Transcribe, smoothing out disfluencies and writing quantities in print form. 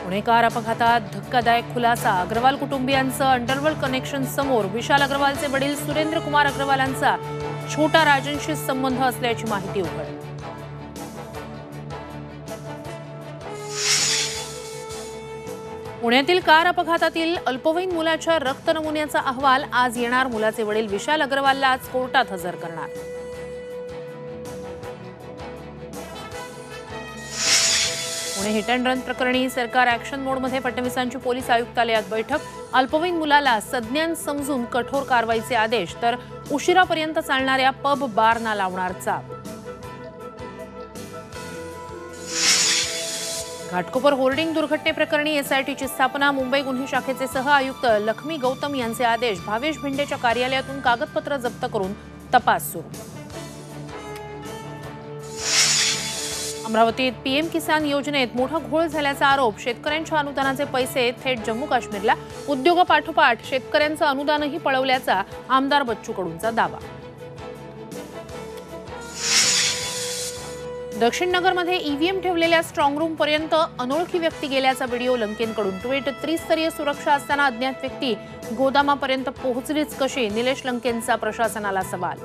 Pune car अपघातात धक्कादायक खुलासा। अग्रवाल कुटुंबियांचं अंडरवर्ल्ड कनेक्शन समोर। विशाल अग्रवालचे वडील सुरेंद्र कुमार अग्रवालांचा छोटा राजनशी संबंध असल्याची माहिती उघड। पुण्यातील कार अपघातातील अल्पवयीन मुलाच्या रक्त नमुन्याचा अहवाल आज येणार। मुलाचे वडील विशाल अग्रवालला आज कोर्टात हजर करणार। पुणे हिट अँड रन प्रकरणी सरकार ॲक्शन मोडमध्ये। फडणवीसांची पोलीस आयुक्तालयात बैठक। अल्पवयीन मुलाला संज्ञान समजून कठोर कारवाईचे आदेश, तर उशिरापर्यंत चालणाऱ्या पब बारना लावणार चाप। घाटकोपर होर्डिंग दुर्घटनेप्रकरणी एसआयटीची स्थापना। मुंबई गुन्हे शाखेचे सह आयुक्त लक्ष्मी गौतम यांचे आदेश। भावेश भिंडेच्या कार्यालयातून कागदपत्र जप्त करून तपास सुरू। अमरावतीत पीएम किसान योजनेत मोठा घोळ झाल्याचा आरोप। शेतकऱ्यांच्या अनुदानाचे पैसे थेट जम्मू काश्मीरला। उद्योगापाठोपाठ शेतकऱ्यांचं अनुदानही पळवल्याचा आमदार बच्चू कडूंचा दावा। दक्षिण नगरमध्ये ईव्हीएम ठेवलेल्या स्ट्रॉंग रूम पर्यंत अनोळखी व्यक्ती गेल्याचा व्हिडिओ लंकेंकडून ट्विट। त्रिस्तरीय सुरक्षा असताना अज्ञात व्यक्ती गोदामापर्यंत पोहोचलीच कशी? निलेश लंकेंचा प्रशासनाला सवाल।